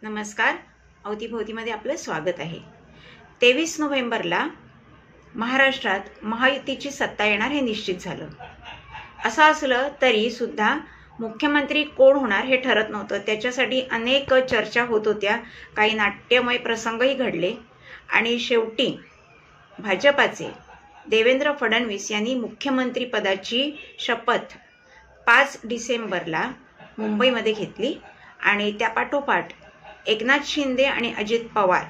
नमस्कार. अवतीभोवतीमध्ये आपलं स्वागत आहे. 23 नोव्हेंबरला महाराष्ट्रात महायुतीची सत्ता येणार हे निश्चित झालं. असं असलं तरी सुद्धा मुख्यमंत्री कोण होणार हे ठरत नव्हतं. त्याच्यासाठी अनेक चर्चा होत होत्या, काही नाट्यमय प्रसंगही घडले आणि शेवटी भाजपाचे देवेंद्र फडणवीस यांनी मुख्यमंत्री पदाची शपथ 5 डिसेंबरला मुंबईमध्ये घेतली आणि त्यापाठोपाठ एकनाथ शिंदे आणि अजित पवार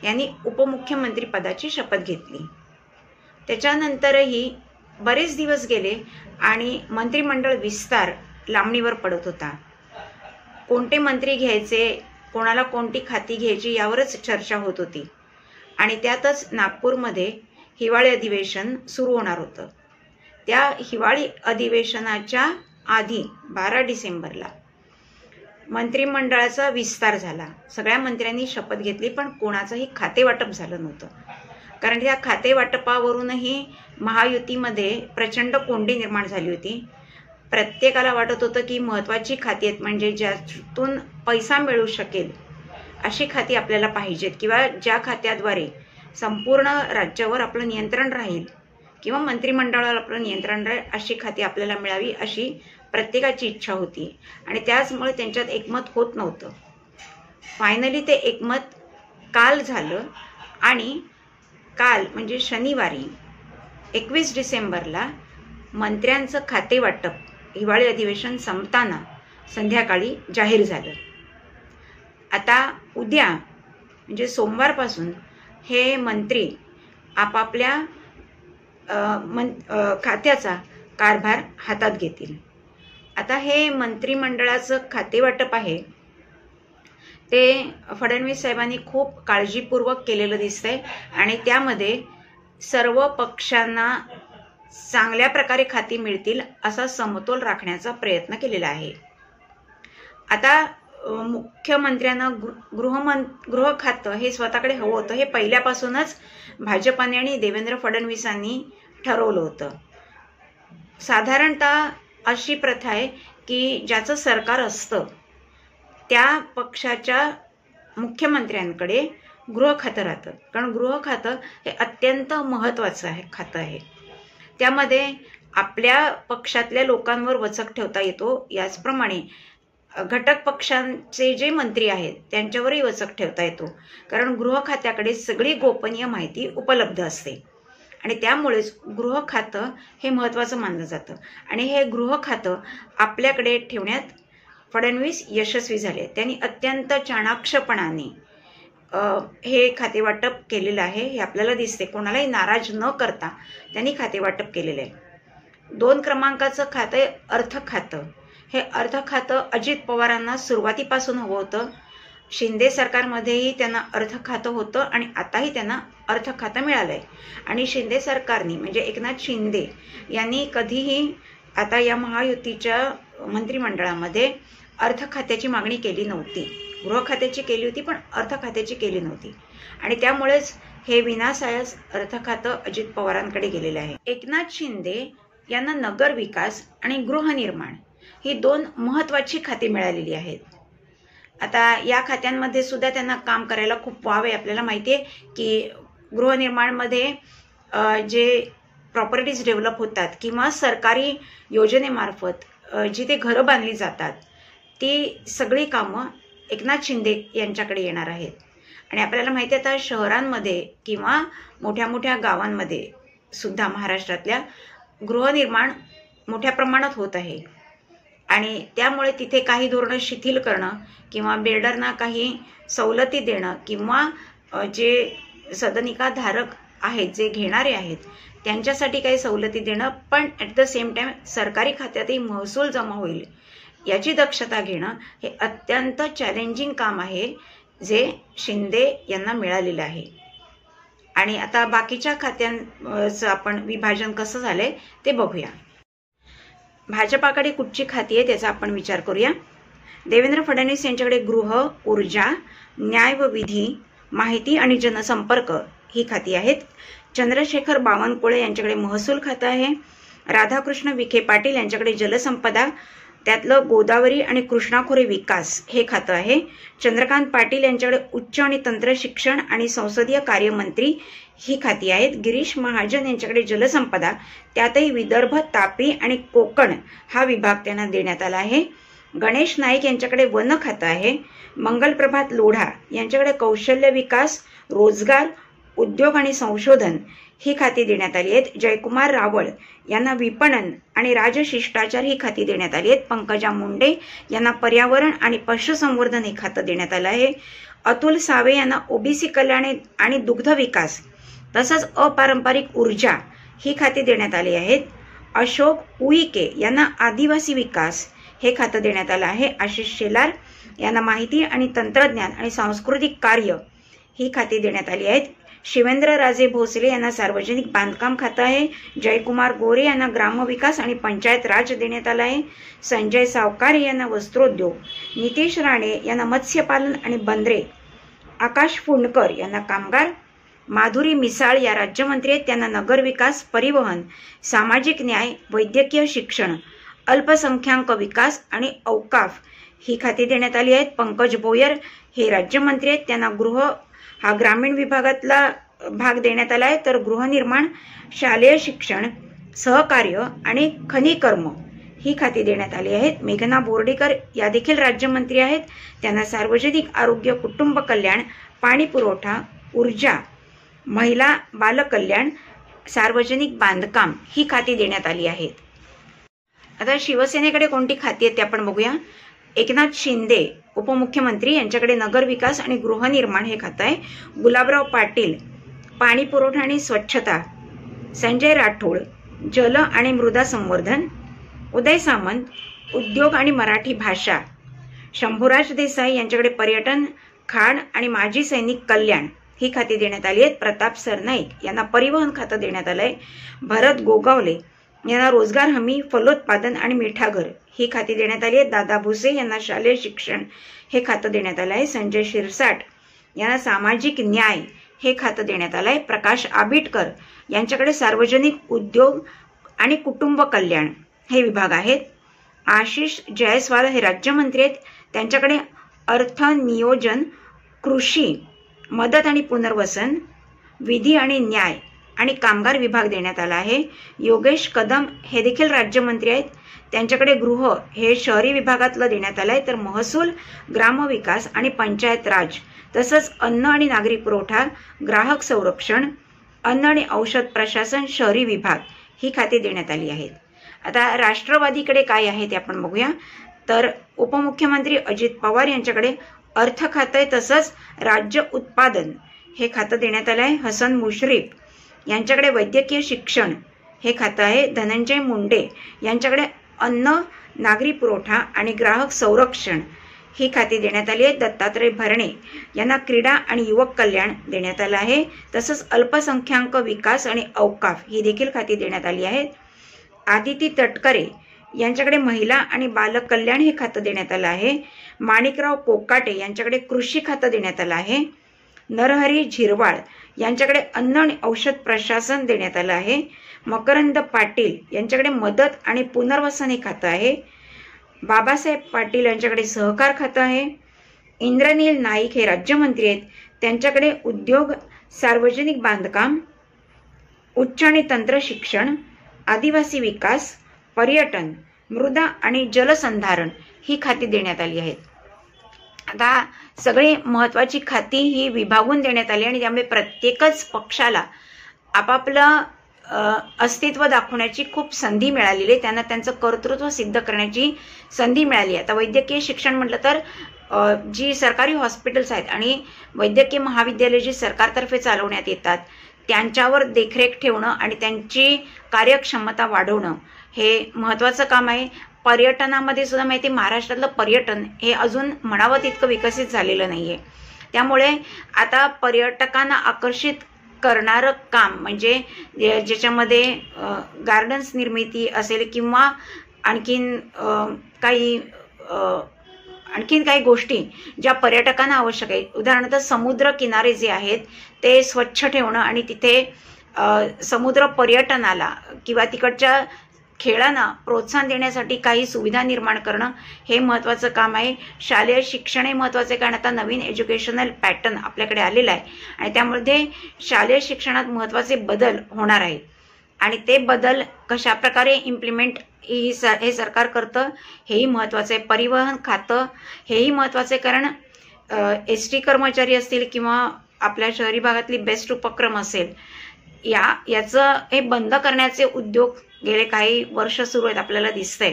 यांनी उपमुख्यमंत्री पदाची शपथ घेतली. त्याच्यानंतरही बरेच दिवस गेले आणि मंत्रिमंडळ विस्तार लांबणीवर पडत होता. कोणते मंत्री घ्यायचे, कोणाला कोणती खाती घ्यायची यावरच चर्चा होत होती. आणि त्यातच नागपूरमध्ये हिवाळी अधिवेशन सुरू होणार होतं. त्या हिवाळी अधिवेशनाच्या आधी 12 डिसेंबरला मंत्रिमंडळाचा विस्तार झाला. सगळ्या मंत्र्यांनी शपथ घेतली, पण कोणाचंही खातेवाटप झालं नव्हतं. कारण त्या खातेवाटपावरूनही महायुतीमध्ये प्रचंड कोंडी निर्माण झाली होती. प्रत्येकाला वाटत होतं की महत्त्वाची खाती आहेत, म्हणजे ज्यातून पैसा मिळू शकेल अशी खाती आपल्याला पाहिजेत, किंवा ज्या खात्याद्वारे संपूर्ण राज्यावर आपलं नियंत्रण राहील किंवा मंत्रिमंडळावर आपलं नियंत्रण राहील अशी खाती आपल्याला मिळावी अशी प्रत्येकाची इच्छा होती. आणि त्याचमुळे त्यांच्यात एकमत होत नव्हतं. फायनली ते एकमत काल झालं आणि काल म्हणजे शनिवारी 21 डिसेंबरला मंत्र्यांचं खातेवाटप हिवाळी अधिवेशन संपताना संध्याकाळी जाहीर झालं. आता उद्या म्हणजे सोमवारपासून हे मंत्री आपापल्या खात्याचा कारभार हातात घेतील. आता हे मंत्रिमंडळाचं खातेवाटप आहे ते फडणवीस साहेबांनी खूप काळजीपूर्वक केलेलं दिसतंय आणि त्यामध्ये सर्व पक्षांना चांगल्या प्रकारे खाती मिळतील असा समतोल राखण्याचा प्रयत्न केलेला आहे. आता मुख्यमंत्र्यांना गृह खातं हे स्वतःकडे हवं होतं. हे पहिल्यापासूनच भाजपाने आणि देवेंद्र फडणवीसांनी ठरवलं होतं. साधारणतः अशी प्रथा आहे की ज्याचं सरकार असतं त्या पक्षाच्या मुख्यमंत्र्यांकडे गृह खातं राहतं. कारण गृह खातं हे अत्यंत महत्त्वाचं खातं आहे. त्यामध्ये आपल्या पक्षातल्या लोकांवर वचक ठेवता येतो, याचप्रमाणे घटक पक्षांचे जे मंत्री आहेत त्यांच्यावरही वचक ठेवता येतो. कारण गृह खात्याकडे सगळी गोपनीय माहिती उपलब्ध असते आणि त्यामुळेच गृह खातं हे महत्त्वाचं मानलं जातं. आणि हे गृह खातं आपल्याकडे ठेवण्यात फडणवीस यशस्वी झाले. त्यांनी अत्यंत चाणाक्षपणाने हे खातेवाटप केलेलं आहे हे आपल्याला दिसते. कोणालाही नाराज न करता त्यांनी खातेवाटप केलेलं आहे. 2 क्रमांकाचं खातं आहे अर्थ खातं. हे अर्थ खातं अजित पवारांना सुरुवातीपासून हवं होतं. शिंदे सरकारमध्येही त्यांना अर्थ खातं होतं आणि आताही त्यांना अर्थ खातं मिळालं आहे. आणि शिंदे सरकारने म्हणजे एकनाथ शिंदे यांनी कधीही आता या महायुतीच्या मंत्रिमंडळामध्ये अर्थ खात्याची मागणी केली नव्हती. गृह खात्याची केली होती पण अर्थ खात्याची केली नव्हती. आणि त्यामुळेच हे विनासायास अर्थ खातं अजित पवारांकडे गेलेलं आहे. एकनाथ शिंदे यांना नगर विकास आणि गृहनिर्माण ही 2 महत्त्वाची खाती मिळालेली आहेत. आता या खात्यांमध्ये सुद्धा त्यांना काम करायला खूप वाव आहे. आपल्याला माहिती आहे की गृहनिर्माणमध्ये जे प्रॉपर्टीज डेव्हलप होतात किंवा सरकारी योजनेमार्फत जिथे घरं बांधली जातात ती सगळी कामं एकनाथ शिंदे यांच्याकडे येणार आहेत. आणि आपल्याला माहिती आहे आता शहरांमध्ये किंवा मोठ्या मोठ्या गावांमध्ये सुद्धा महाराष्ट्रातल्या गृहनिर्माण मोठ्या प्रमाणात होत आहे. आणि त्यामुळे तिथे काही धोरणं शिथिल करणं किंवा बिल्डरना काही सवलती देणं किंवा जे सदनिकाधारक आहेत जे घेणारे आहेत त्यांच्यासाठी काही सवलती देणं, पण ॲट द सेम टाईम सरकारी खात्यातही महसूल जमा होईल याची दक्षता घेणं हे अत्यंत चॅलेंजिंग काम आहे जे शिंदे यांना मिळालेलं आहे. आणि आता बाकीच्या खात्यांचं आपण विभाजन कसं झालंय ते बघूया. भाजपाकडे कुठची खाती आहे त्याचा आपण विचार करूया. देवेंद्र फडणवीस यांच्याकडे गृह, ऊर्जा, न्याय व विधी, माहिती आणि जनसंपर्क ही खाती आहेत. चंद्रशेखर बावनकुळे यांच्याकडे महसूल खातं आहे. राधाकृष्ण विखे पाटील यांच्याकडे जलसंपदा, त्यातलं गोदावरी आणि कृष्णा खोरे विकास हे खातं आहे. चंद्रकांत पाटील यांच्याकडे उच्च आणि तंत्र शिक्षण आणि संसदीय कार्यमंत्री ही खाती आहेत. गिरीश महाजन यांच्याकडे जलसंपदा, त्यातही विदर्भ, तापी आणि कोकण हा विभाग त्यांना देण्यात आला आहे. गणेश नाईक यांच्याकडे वन खातं आहे. मंगलप्रभात लोढा यांच्याकडे कौशल्य विकास, रोजगार, उद्योग आणि संशोधन ही खाती देण्यात आली आहेत. जयकुमार रावळ यांना विपणन आणि राजशिष्टाचार ही खाती देण्यात आली आहेत. पंकजा मुंडे यांना पर्यावरण आणि पशुसंवर्धन हे खातं देण्यात आलं आहे. अतुल सावे यांना ओबीसी कल्याण आणि दुग्ध विकास तसंच अपारंपरिक ऊर्जा ही खाती देण्यात आली आहेत. अशोक उईके यांना आदिवासी विकास हे खातं देण्यात आलं आहे. आशिष शेलार यांना माहिती आणि तंत्रज्ञान आणि सांस्कृतिक कार्य ही खाती देण्यात आली आहेत. शिवेंद्र राजे भोसले यांना सार्वजनिक बांधकाम खातं आहे. जयकुमार गोरे यांना ग्रामविकास आणि पंचायत राज देण्यात आला आहे. संजय सावकारे यांना वस्त्रोद्योग, नितेश राणे यांना मत्स्यपालन आणि बंदरे, आकाश फुंडकर यांना कामगार, माधुरी मिसाळ या राज्यमंत्री आहेत, त्यांना नगरविकास, परिवहन, सामाजिक न्याय, वैद्यकीय शिक्षण, अल्पसंख्याक विकास आणि औकाफ ही खाती देण्यात आली आहेत. पंकज भोयर हे राज्यमंत्री आहेत, त्यांना गृह हा ग्रामीण विभागातला भाग देण्यात आला आहे. तर गृहनिर्माण, शालेय शिक्षण, सहकार्य आणि खनिकर्म ही खाती देण्यात आली आहेत. मेघना बोर्डीकर या देखील राज्यमंत्री आहेत, त्यांना सार्वजनिक आरोग्य, कुटुंब कल्याण, पाणी पुरवठा, ऊर्जा, महिला बालकल्याण, सार्वजनिक बांधकाम ही खाती देण्यात आली आहेत. आता शिवसेनेकडे कोणती खाती आहेत ते आपण बघूया. एकनाथ शिंदे उपमुख्यमंत्री यांच्याकडे नगरविकास आणि गृहनिर्माण हे खातं आहे. गुलाबराव पाटील पाणी पुरवठा आणि स्वच्छता, संजय राठोड जल आणि मृदा संवर्धन, उदय सामंत उद्योग आणि मराठी भाषा, शंभूराज देसाई यांच्याकडे पर्यटन, खाण आणि माजी सैनिक कल्याण ही खाती देण्यात आली आहेत. प्रताप सरनाईक यांना परिवहन खातं देण्यात आलं आहे. भरत गोगावले यांना रोजगार हमी, फलोत्पादन आणि मिठागर ही खाती देण्यात आली आहेत. दादा भुसे यांना शालेय शिक्षण हे खातं देण्यात आलं आहे. संजय शिरसाट यांना सामाजिक न्याय हे खातं देण्यात आलं आहे. प्रकाश आबिटकर यांच्याकडे सार्वजनिक उद्योग आणि कुटुंब कल्याण हे विभाग आहेत. आशिष जयस्वाल हे राज्यमंत्री आहेत, त्यांच्याकडे अर्थ, नियोजन, कृषी, मदत आणि पुनर्वसन, विधी आणि न्याय आणि कामगार विभाग देण्यात आला आहे. योगेश कदम हे देखील राज्यमंत्री आहेत, त्यांच्याकडे गृह हे शहरी विभागातलं देण्यात आलं आहे. तर महसूल, ग्रामविकास आणि पंचायत राज तसंच अन्न आणि नागरी पुरवठा, ग्राहक संरक्षण, अन्न आणि औषध प्रशासन, शहरी विभाग ही खाती देण्यात आली आहेत. आता राष्ट्रवादीकडे काय आहे ते आपण बघूया. तर उपमुख्यमंत्री अजित पवार यांच्याकडे अर्थ खातं आहे, तसंच राज्य उत्पादन हे खातं देण्यात आलं आहे. हसन मुश्रीफ यांच्याकडे वैद्यकीय शिक्षण हे खातं आहे. धनंजय मुंडे यांच्याकडे अन्न, नागरी पुरवठा आणि ग्राहक संरक्षण ही खाती देण्यात आली आहेत. दत्तात्रय भरणे यांना क्रीडा आणि युवक कल्याण देण्यात आलं आहे. तसंच अल्पसंख्याक विकास आणि औकाफ ही देखील खाती देण्यात आली आहेत. आदिती तटकरे यांच्याकडे महिला आणि बालक कल्याण हे खातं देण्यात आलं आहे. माणिकराव कोकाटे यांच्याकडे कृषी खातं देण्यात आलं आहे. नरहरी झिरवाळ यांच्याकडे अन्न आणि औषध प्रशासन देण्यात आलं आहे. मकरंद पाटील यांच्याकडे मदत आणि पुनर्वसन हे खातं आहे. बाबासाहेब पाटील यांच्याकडे सहकार खातं आहे. इंद्रनील नाईक हे राज्यमंत्री आहेत, त्यांच्याकडे उद्योग, सार्वजनिक बांधकाम, उच्च आणि तंत्र शिक्षण, आदिवासी विकास, पर्यटन, मृदा आणि जलसंधारण ही खाती देण्यात आली आहेत. आता सगळी महत्त्वाची खाती ही विभागून देण्यात आली आणि त्यामुळे प्रत्येकच पक्षाला आपापलं अस्तित्व दाखवण्याची खूप संधी मिळालेली आहे, त्यांना त्यांचं कर्तृत्व सिद्ध करण्याची संधी मिळाली आहे. आता वैद्यकीय शिक्षण म्हटलं तर जी सरकारी हॉस्पिटल्स आहेत आणि वैद्यकीय महाविद्यालय जी सरकारतर्फे चालवण्यात येतात त्यांच्यावर देखरेख ठेवणं आणि त्यांची कार्यक्षमता वाढवणं हे महत्त्वाचं काम आहे. पर्यटनामध्ये सुद्धा माहिती महाराष्ट्रातलं पर्यटन हे अजून म्हणावं तितकं विकसित झालेलं नाहीये, त्यामुळे आता पर्यटकांना आकर्षित करणारं काम म्हणजे ज्याच्यामध्ये गार्डन्स निर्मिती असेल किंवा आणखीन काही गोष्टी ज्या पर्यटकांना आवश्यक आहे, उदाहरणार्थ समुद्र किनारे जे आहेत ते स्वच्छ ठेवणं आणि तिथे समुद्र पर्यटनाला किंवा तिकडच्या खेळांना प्रोत्साहन देण्यासाठी काही सुविधा निर्माण करणं हे महत्त्वाचं काम आहे. शालेय शिक्षण हे महत्त्वाचे, कारण आता नवीन एज्युकेशनल पॅटर्न आपल्याकडे आलेला आहे आणि त्यामध्ये शालेय शिक्षणात महत्त्वाचे बदल होणार आहेत आणि ते बदल कशा प्रकारे इम्प्लिमेंट हे सरकार करतं हेही महत्त्वाचं आहे. परिवहन खातं हेही महत्त्वाचं आहे, कारण एसटी कर्मचारी असतील किंवा आपल्या शहरी भागातली बेस्ट उपक्रम असेल याचं हे बंद करण्याचे उद्योग गेले काही वर्ष सुरू आहेत आपल्याला दिसतंय.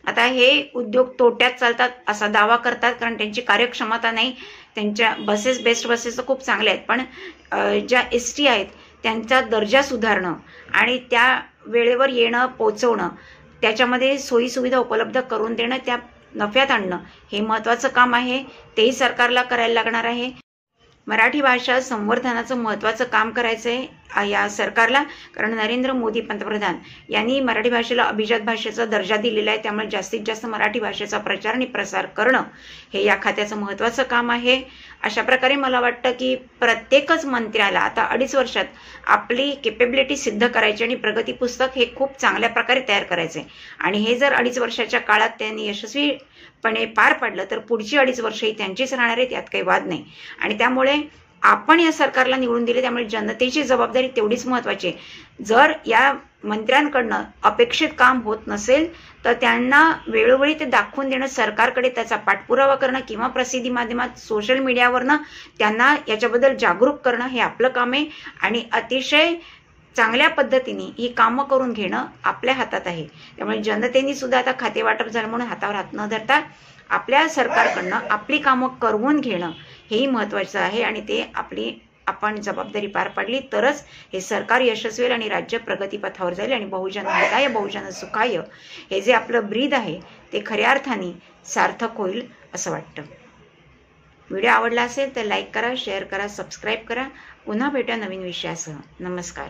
आता हे उद्योग तोट्यात चालतात असा दावा करतात, कारण त्यांची कार्यक्षमता नाही. त्यांच्या बसेस बेस्ट बसेस खूप चांगल्या आहेत, पण ज्या एसटी आहेत त्यांचा दर्जा सुधारणं आणि त्या वेळेवर येणं पोचवणं, त्याच्यामध्ये सोयीसुविधा उपलब्ध करून देणं, त्या नफ्यात आणणं हे महत्त्वाचं काम आहे. तेही सरकारला करायला लागणार आहे. मराठी भाषा संवर्धनाचं महत्त्वाचं काम करायचं आहे या सरकारला, कारण नरेंद्र मोदी पंतप्रधान यांनी मराठी भाषेला अभिजात भाषेचा दर्जा दिलेला आहे. त्यामुळे जास्तीत जास्त मराठी भाषेचा प्रचार आणि प्रसार करणं हे या खात्याचं महत्त्वाचं काम आहे. अशा प्रकारे मला वाटतं की प्रत्येकच मंत्र्याला आता 2.5 वर्षात आपली केपेबिलिटी सिद्ध करायची आणि प्रगती पुस्तक हे खूप चांगल्या प्रकारे तयार करायचे आणि हे जर 2.5 वर्षाच्या काळात त्यांनी यशस्वीपणे पार पाडलं तर पुढची 2.5 वर्षही त्यांचीच राहणार आहेत, यात काही वाद नाही. आणि त्यामुळे आपण या सरकारला निवडून दिले, त्यामुळे जनतेची जबाबदारी तेवढीच महत्त्वाची आहे. जर या मंत्र्यांकडनं अपेक्षित काम होत नसेल तर त्यांना वेळोवेळी ते दाखवून देणं, सरकारकडे त्याचा पाठपुरावा करणं किंवा प्रसिद्धी माध्यमात सोशल मीडियावरनं त्यांना याच्याबद्दल जागरूक करणं हे आपलं काम आहे आणि अतिशय चांगल्या पद्धतीने ही कामं करून घेणं आपल्या हातात आहे. त्यामुळे जनतेने सुद्धा आता खाते वाटप झालं म्हणून हातावर हात न धरता आपल्या सरकारकडनं आपली कामं करवून घेणं हेही महत्त्वाचं आहे आणि ते आपण जबाबदारी पार पाडली तरच हे सरकार यशस्वी होईल आणि राज्य प्रगतीपथावर जाईल आणि बहुजन हिताय बहुजन सुखाय हे जे आपलं ब्रीद आहे ते खऱ्या अर्थाने सार्थक होईल असं वाटतं. व्हिडिओ आवडला असेल तर लाईक करा, शेअर करा, सबस्क्राईब करा. पुन्हा भेटूया नवीन विषयासह. नमस्कार.